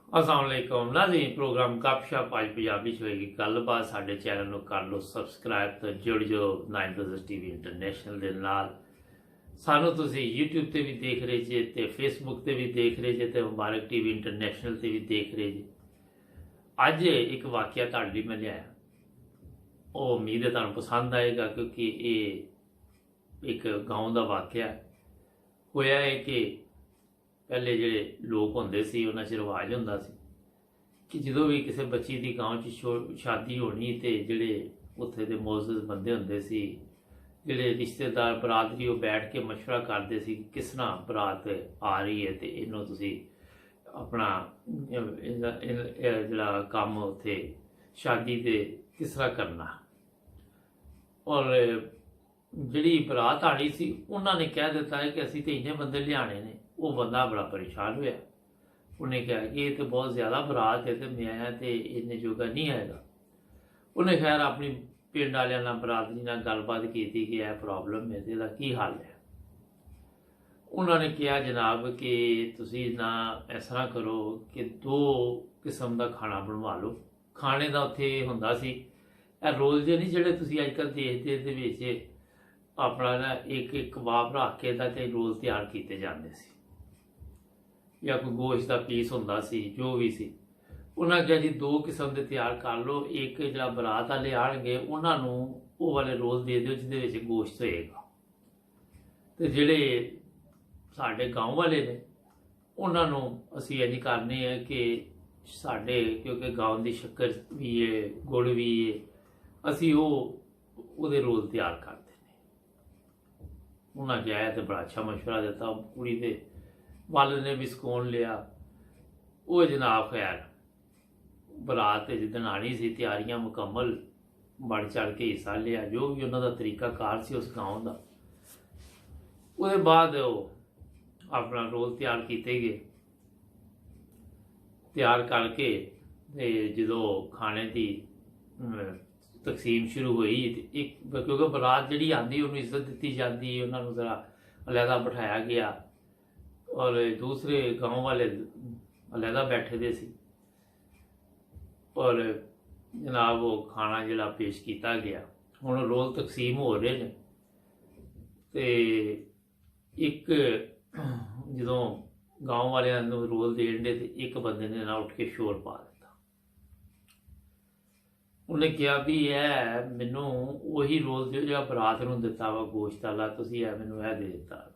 असलामकुम नाज़रीन, प्रोग्राम गपशप अज पंजाबी च होएगी गलबात। साडे चैनल नूं कर लो सबसक्राइब तो जुड़ जाओ 9 ब्रदर्स टीवी इंटरनेशनल दे नाल। सानू तुसी यूट्यूब ते भी देख रहे जे ते फेसबुक ते भी देख रहे जे ते मुबारक टीवी इंटरनेशनल ते भी देख रहे जे। अज एक वाकया तुहाडे लई मैं लिआया, वो उम्मीद है तुहानूं पसंद आएगा क्योंकि ये एक गाँव का वाकया होया है कि पहले ਜਿਹੜੇ लोग होंदे सी उन्हां च रिवाज हुंदा सी कि ਜਦੋਂ भी किसी बच्ची की गाँव च शादी होनी तो ਜਿਹੜੇ उत्थे दे मोअज़्ज़ज़ बंदे हुंदे सी, ਜਿਹੜੇ रिश्तेदार बरादरी वो बैठ के मशवरा करते सी कि किस तरह बरात आ रही है तो इन्हों तुसी अपना जिहड़ा काम उत्थे शादी दे किस तरह करना। और जिहड़ी बरात आनी सी उन्होंने कह दिता है कि असीं तो इन्ने बंदे लियाने ने। वो बंदा बड़ा परेशान होया, उन्हें कहा कि ये तो बहुत ज़्यादा बरात है तो मैं तो इन्ने जोगा नहीं आएगा। उन्हें खैर अपनी पिंड वाले नाल बरादरी नाल गलबात की कि यह प्रॉब्लम है तो इसका की हल है। उन्होंने कहा जनाब कि तुसी ना इस तरह करो कि 2 किस्म का खाना बनवा लो। खाने का उत्थे हुंदा सी रोल जे नहीं जिहड़े तुसी अजकल देखदे दे विच अपना ना एक कबाब रख के ते रोल तैयार किए जाते सी, या कोई गोश्त का पीस होंदा सी, जो भी सी। उन्होंने कहा जी 2 किस्म के तैयार कर लो, एक जो बरात वाले आएंगे उन्होंने वो वाले रोल दे दो जिहदे गोश्त होएगा, तो जिहड़े साडे गाँव वाले ने उन्होंने असीं इंज करने हैं कि साडे क्योंकि गाँव की शक्कर भी है गुड़ भी है, असीं वो रोल तैयार करते हैं। उन्हें गया तो बड़ा अच्छा मशवरा दिता, कुड़ी के वाल ने भी सकून लिया। वो जनाब खैर बरात जिदन आनी सी तैयारियां मुकम्मल बढ़ चढ़ के हिस्सा लिया, जो भी उन्होंने तरीकाकार से उस गाँव का। उसके बाद अपना रोल तैयार किए गए, तैयार करके जो खाने की तकसीम शुरू हुई। एक क्योंकि बरात जी आती उन्होंने इज्जत दी जाती, उन्होंने जरा अलहदा बिठाया गया और दूसरे गाँव वाले अलहदा बैठे दे सी। और जनाब वो खाना जिहड़ा पेश किया गया, हुण रोल तकसीम हो रहे हैं तो एक जो गाँव वाले रोल देन दे तो एक बंदे ने ना उठ के शोर पा दिता। उन्हें कहा भी है मैनू वही रोल दो जो बरात नूं दिता वा गोश्त वाला, तुसीं मैनू यह दे दिता।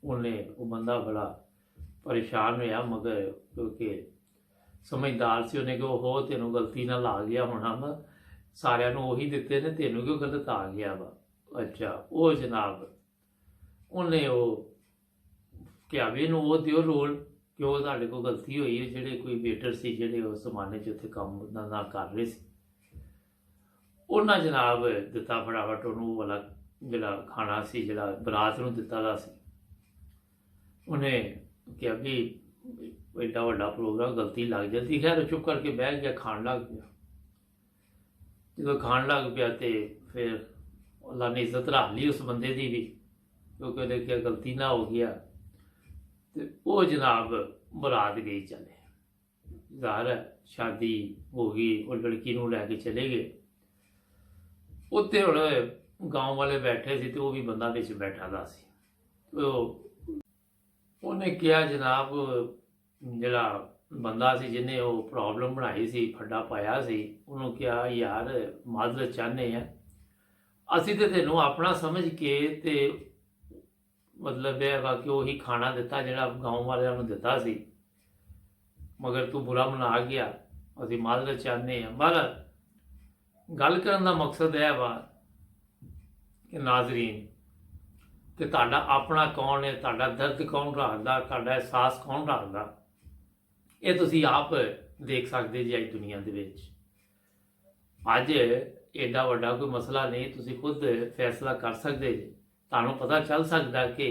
उन्हें वो बंदा बड़ा परेशान होया, मगर क्योंकि समझदार से उन्हें कहा हो तेनों गलती नाल आ गया होना, मैं सारिਆਂ ਨੂੰ ਉਹੀ ਦਿੱਤੇ ने, तेनों क्यों गलत आ गया वा। अच्छा वो जनाब उन्हें वो क्या भी इनू वो दिओ रोल क्यों तुहाडे कोल गलती हुई है। जिहड़े कोई वेटर से जिहड़े उस जमाने च उत्थे काम ना कर रहे सी, उन्हें जनाब दिता फटाफट उन्होंने वाला जिहड़ा खाना सी जिहड़ा बरात नूं दिता दा सी। उन्हें क्या भी एडा वड्डा प्रोग्राम गलती लग जाती, खैर चुप करके बह गया, खान लग गया। जो खान लग पिया तो फिर अल्लाह ने इज्जत रख ली उस बंदे की भी, क्योंकि उन्हें क्या गलती ना हो गया। तो वो जनाब बरात गई चले, ज़ाहिर है शादी हो गई, वो लड़की नूं लैके चले गए। उत्ते हुण गाँव वाले बैठे सी तो वो भी बंदा विच बैठा दा सी। तो उन्हें कहा जनाब जिहड़ा बंदा सी जिन्हें वो प्रॉब्लम बनाई सी, फड्डा पाया सी, उन्होंने कहा यार माजरत चाहते हैं, असीं तो तेनों अपना समझ के ते मतलब यह वा कि वही खाना दिता जिहड़ा गाँव वालियां नूं दिता सी, मगर तू बुरा मना गया, असीं माजरत चाहते हैं। बहरहाल गल करन दा मकसद यह वा कि नाजरीन कि तुहाडा अपना कौन है, तुहाडा दर्द कौन रखदा, तुहाडा एहसास कौन रखदा, ये तुसीं आप देख सकते जी। अज दुनिया दे विच अज एडा वड्डा कोई मसला नहीं, तुसीं खुद फैसला कर सकते जी। तुहानूं पता चल सकता कि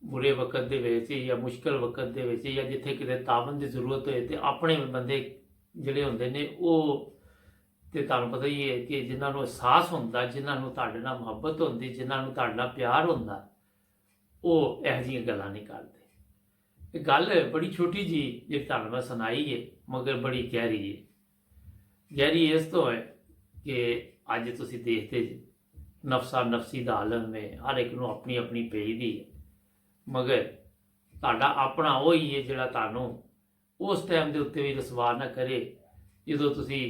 बुरे वक्त दे विच या मुश्किल वक्त दे विच या जिथे किते तावन की जरूरत होए तो अपने बंदे जिहड़े हुंदे ने वो तो तुहानूं पता ही है कि जिन्होंने एहसास होंदा, जिन्होंने तुहाडे नाल मुहब्बत होंदी, जिन्होंने तुहाडे नाल प्यार होंदा, वो इहो जिहियां गल्लां नहीं करदे। गल बड़ी छोटी जी जी तुहानूं मैं सुनाई है मगर बड़ी गहरी है। गहरी इस तो है कि अज तुसीं देखते जी नफसा नफसी दा आलम में हर एक नूं अपनी अपनी पेई दी है मगर तुहाडा अपना वो ही है जिहड़ा तुहानूं उस टाइम के उत्ते भी रसवा ना करे जो तुसी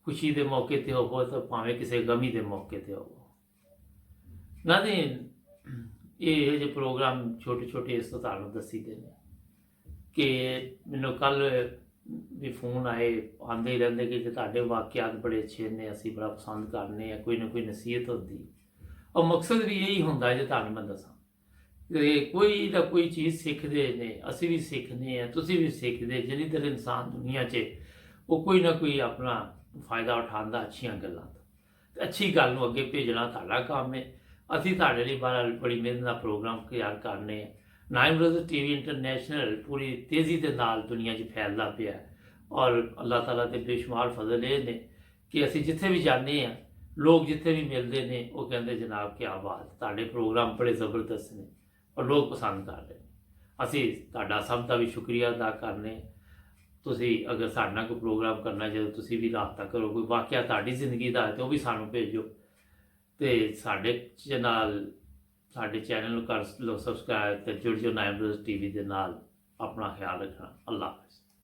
खुशी के मौके पर होवो तो भावें किसी गमी के मौके पर होवो ना दे ये जो प्रोग्राम छोटे छोटे इस तो तुहानूं दसी दे ने कि मैनूं कल भी फोन आए आते ही रहते कि तुहाडे वाकियात बड़े अच्छे ने असीं बड़ा पसंद करने कोई ना कोई नसीहत होती और मकसद भी यही होंदा है जो तुहानूं मैं दसां कि कोई ना कोई चीज़ सीखते ने असीं भी सीखने हैं तुसीं भी सीखते जिन्नी देर इंसान दुनिया च वो कोई ना कोई अपना फायदा उठाता अच्छियां गल्लां तो अच्छी गल नूं अगे भेजना तुहाडा काम है। असीं तुहाडे लई बड़ी मेहनत नाल प्रोग्राम तैयार करने हैं। नाइन ब्रदर्स टीवी इंटरनेशनल पूरी तेज़ी के नाल दुनिया 'च फैलदा पिया और अल्लाह ताला दे बेशुमार फजल ये ने कि असीं जिथे भी जाते हैं लोग जिथे भी मिलते हैं वो कहते जनाब क्या बात तुहाडे प्रोग्राम बड़े ज़बरदस्त ने और लोग पसंद कर रहे हैं। असीं तुहाडा सब का भी शुक्रिया अदा करने। तुसीं अगर साडे नाल कोई प्रोग्राम करना जो तुसीं भी राबता करो कोई वाकिया तुहाडी जिंदगी दा है तो भी सानूं भेजो तो साडे नाल साडे चैनल नूं कर लो सबसक्राइब तो जुड़ जाओ नाइन ब्रदर्स टीवी के नाल। अपना ख्याल रखना। अल्लाह हाफ़िज़।